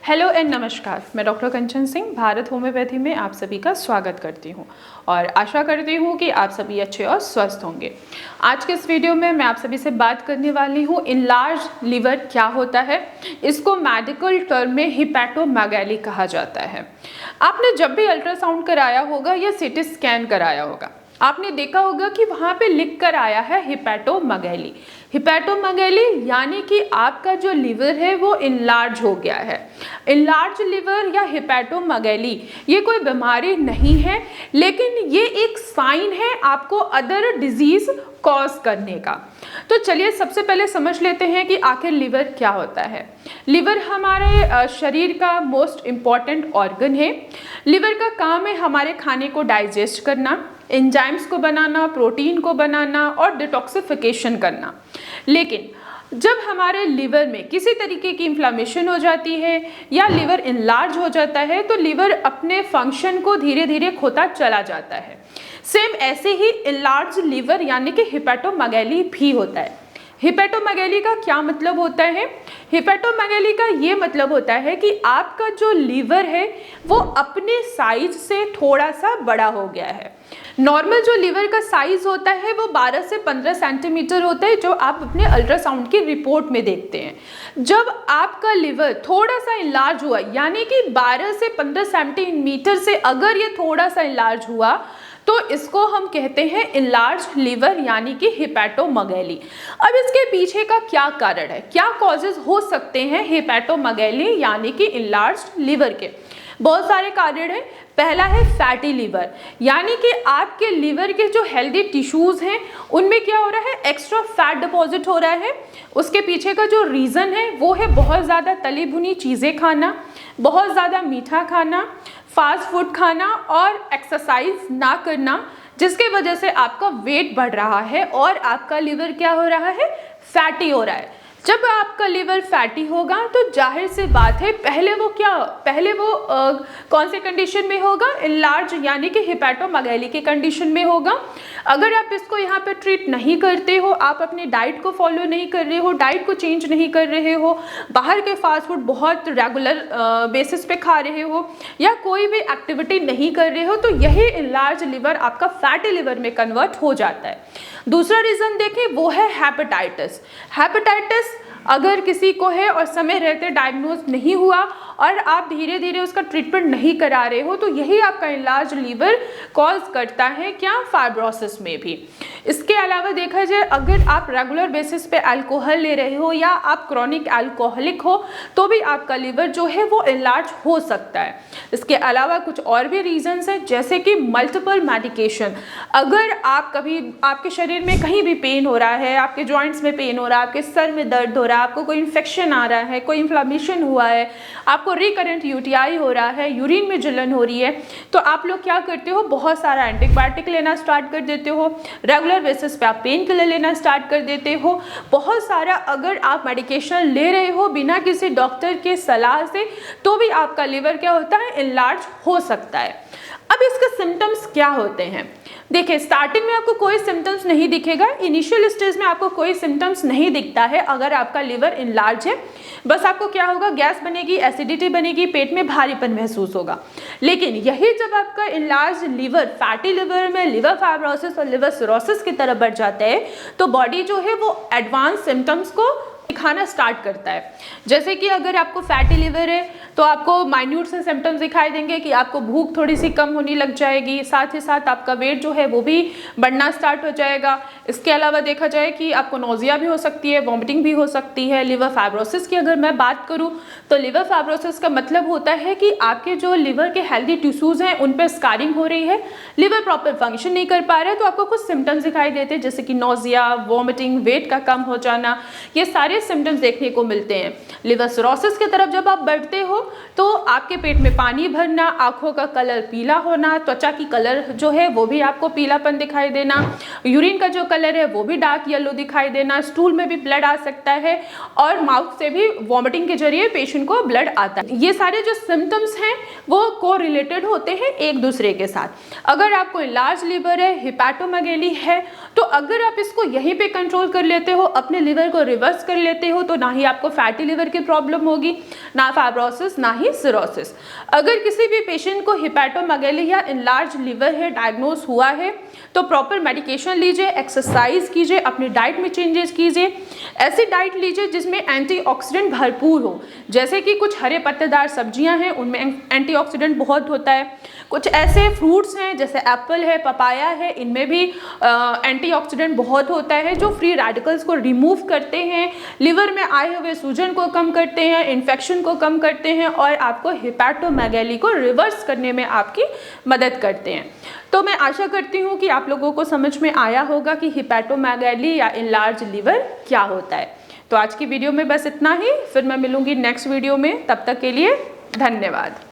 Hello and नमस्कार, मैं doctor कंचन Singh Bharat homeopathy में आप सभी का स्वागत करती हूं और आशा करती हूं कि आप सभी अच्छे और स्वस्थ होंगे। आज के इस वीडियो में मैं आप सभी से बात करने वाली हूं इनलार्ज लिवर क्या होता है। इसको मेडिकल टर्म में हिपैटोमेगैली कहा जाता है। आपने जब भी अल्ट्रासाउंड कराया होगा या सीटी स्कैन कराया होगा, आपने देखा होगा कि वहाँ पे लिख कर आया है हिपैटोमेगैली। हिपैटोमेगैली यानी कि आपका जो लिवर है वो इनलार्ज हो गया है। इनलार्ज लिवर या हिपैटोमेगैली ये कोई बीमारी नहीं है, लेकिन ये एक साइन है आपको अदर डिजीज कॉज करने का। तो चलिए सबसे पहले समझ लेते हैं कि आखिर लिवर क्या होता है। लिवर हमारे शरीर का मोस्ट इम्पॉर्टेंट ऑर्गन है। लिवर का काम है हमारे खाने को डाइजेस्ट करना, एंजाइम्स को बनाना, प्रोटीन को बनाना और डिटॉक्सिफिकेशन करना। लेकिन जब हमारे लिवर में किसी तरीके की इन्फ्लामेशन हो जाती है या लिवर इनलार्ज हो जाता है तो लिवर अपने फंक्शन को धीरे धीरे खोता चला जाता है। सेम ऐसे ही इनलार्ज लिवर यानी कि हिपैटोमेगैली भी होता है। हिपैटोमेगैली का क्या मतलब होता है? हिपैटोमेगैली का ये मतलब होता है कि आपका जो लिवर है वो अपने साइज से थोड़ा सा बड़ा हो गया है। नॉर्मल जो लिवर का साइज होता है वो 12 से 15 सेंटीमीटर होता है, जो आप अपने अल्ट्रासाउंड की रिपोर्ट में देखते हैं। जब आपका लिवर थोड़ा सा इनलार्ज हुआ यानी कि 12 से 15 सेंटीमीटर से अगर ये थोड़ा सा इनलार्ज हुआ तो इसको हम कहते हैं इनलार्ज लिवर यानी कि हिपैटोमेगैली। अब इसके पीछे का क्या कारण है, क्या कॉजेज हो सकते हैं हिपैटोमेगैली यानी कि इनलार्ज लिवर के? बहुत सारे कारण हैं। पहला है फैटी लिवर, यानी कि आपके लिवर के जो हेल्दी टिश्यूज हैं उनमें क्या हो रहा है, एक्स्ट्रा फैट डिपॉजिट हो रहा है। उसके पीछे का जो रीज़न है वो है बहुत ज़्यादा तली भुनी चीज़ें खाना, बहुत ज़्यादा मीठा खाना, फास्ट फूड खाना और एक्सरसाइज ना करना, जिसके वजह से आपका वेट बढ़ रहा है और आपका लिवर क्या हो रहा है, फैटी हो रहा है। जब आपका लिवर फैटी होगा तो जाहिर सी बात है पहले वो कौन से कंडीशन में होगा, इनलार्ज यानी कि हिपैटोमेगैली की कंडीशन में होगा। अगर आप इसको यहाँ पे ट्रीट नहीं करते हो, आप अपनी डाइट को फॉलो नहीं कर रहे हो, डाइट को चेंज नहीं कर रहे हो, बाहर के फास्ट फूड बहुत रेगुलर बेसिस पे खा रहे हो या कोई भी एक्टिविटी नहीं कर रहे हो, तो यही इनलार्ज लिवर आपका फैटी लिवर में कन्वर्ट हो जाता है। दूसरा रीज़न देखें वो है हेपेटाइटिस। हेपेटाइटिस अगर किसी को है और समय रहते डायग्नोज नहीं हुआ और आप धीरे धीरे उसका ट्रीटमेंट नहीं करा रहे हो तो यही आपका इनलार्ज लिवर कॉज करता है क्या, फाइब्रोसिस में भी। इसके अलावा देखा जाए अगर आप रेगुलर बेसिस पे अल्कोहल ले रहे हो या आप क्रॉनिक अल्कोहलिक हो तो भी आपका लिवर जो है वो इनलार्ज हो सकता है। इसके अलावा कुछ और भी रीजंस हैं, जैसे कि मल्टीपल मेडिकेशन। अगर आप कभी आपके शरीर में कहीं भी पेन हो रहा है, आपके जॉइंट्स में पेन हो रहा है, आपके सर में दर्द हो रहा है, आपको कोई इन्फेक्शन आ रहा है, कोई इन्फ्लामेशन हुआ है, आपको रिकरेंट यूटीआई हो रहा है, यूरिन में जलन हो रही है, तो आप लोग क्या करते हो, बहुत सारा एंटीबायोटिक लेना स्टार्ट कर देते हो। रेगुलर बेसिस पे आप पेन किलर लेना स्टार्ट कर देते हो। बहुत सारा अगर आप मेडिकेशन ले रहे हो बिना किसी डॉक्टर के सलाह से तो भी आपका लिवर क्या होता है, इनलार्ज हो सकता है। अब इसके सिम्टम्स क्या होते हैं? देखिए स्टार्टिंग में आपको कोई सिम्टम्स नहीं दिखेगा, इनिशियल स्टेज में आपको कोई सिम्टम्स नहीं दिखता है अगर आपका लिवर इनलार्ज है। बस आपको क्या होगा, गैस बनेगी, एसिडिटी बनेगी, पेट में भारीपन महसूस होगा। लेकिन यही जब आपका इनलार्ज लिवर फैटी लिवर में लिवर फाइब्रोसिस और लिवर सिरोसिस की तरफ बढ़ जाता है तो बॉडी जो है वो एडवांस सिम्टम्स को दिखाना स्टार्ट करता है। जैसे कि अगर आपको फैटी लिवर है तो आपको माइन्यूट से सिम्टम्स दिखाई देंगे कि आपको भूख थोड़ी सी कम होने लग जाएगी, साथ ही साथ आपका वेट जो है वो भी बढ़ना स्टार्ट हो जाएगा। इसके अलावा देखा जाए कि आपको नोजिया भी हो सकती है, वॉमिटिंग भी हो सकती है। लिवर फाइब्रोसिस की अगर मैं बात करूँ तो लिवर फाइब्रोसिस का मतलब होता है कि आपके जो लिवर के हेल्दी टिश्यूज़ हैं उन पर स्कारिंग हो रही है, लिवर प्रॉपर फंक्शन नहीं कर पा रहे तो आपको कुछ सिम्टम्स दिखाई देते हैं, जैसे कि नोजिया, वॉमिटिंग, वेट का कम हो जाना, ये सारे सिम्टम्स देखने को मिलते हैं। लिवर सिरोसिस की तरफ जब आप बढ़ते हो तो आपके पेट में पानी भरना, आंखों का कलर पीला होना, त्वचा की कलर जो है वो भी आपको पीलापन दिखाई देना, यूरिन का जो कलर है वो भी डार्क येलो दिखाई देना, स्टूल में भी ब्लड आ सकता है और माउथ से भी वॉमिटिंग के जरिए पेशेंट को ब्लड आता है। ये सारे जो सिम्टम्स हैं वो को रिलेटेड होते हैं एक दूसरे के साथ। अगर आपको इनलार्ज लिवर है, हिपैटोमेगैली है, तो अगर आप इसको यहीं पे कंट्रोल कर लेते हो, अपने लिवर को रिवर्स कर लेते हो तो ना ही आपको फैटी लिवर की प्रॉब्लम होगी, ना फाइब्रोसिस, ना ही सिरोसिस। अगर किसी भी पेशेंट को हिपैटोमेगैली या इनलार्ज लिवर है डायग्नोज हुआ है तो प्रॉपर मेडिकेशन लीजिए, एक्सरसाइज कीजिए, अपनी डाइट में चेंजेस कीजिए, ऐसी डाइट लीजिए जिसमें एंटीऑक्सीडेंट भरपूर हो, जैसे कि कुछ हरे पत्तेदार सब्जियां हैं उनमें एंटीऑक्सीडेंट बहुत होता है, कुछ ऐसे फ्रूट्स हैं जैसे एप्पल है, पपाया है, इनमें भी एंटीऑक्सीडेंट बहुत होता है जो फ्री रेडिकल्स को रिमूव करते हैं, लिवर में आए हुए सूजन को कम करते हैं, इन्फेक्शन को कम करते हैं और आपको हिपैटोमेगैली को रिवर्स करने में आपकी मदद करते हैं। तो मैं आशा करती हूँ कि आप लोगों को समझ में आया होगा कि हिपैटोमेगैली या इनलार्ज लिवर क्या होता है। तो आज की वीडियो में बस इतना ही, फिर मैं मिलूंगी नेक्स्ट वीडियो में, तब तक के लिए धन्यवाद।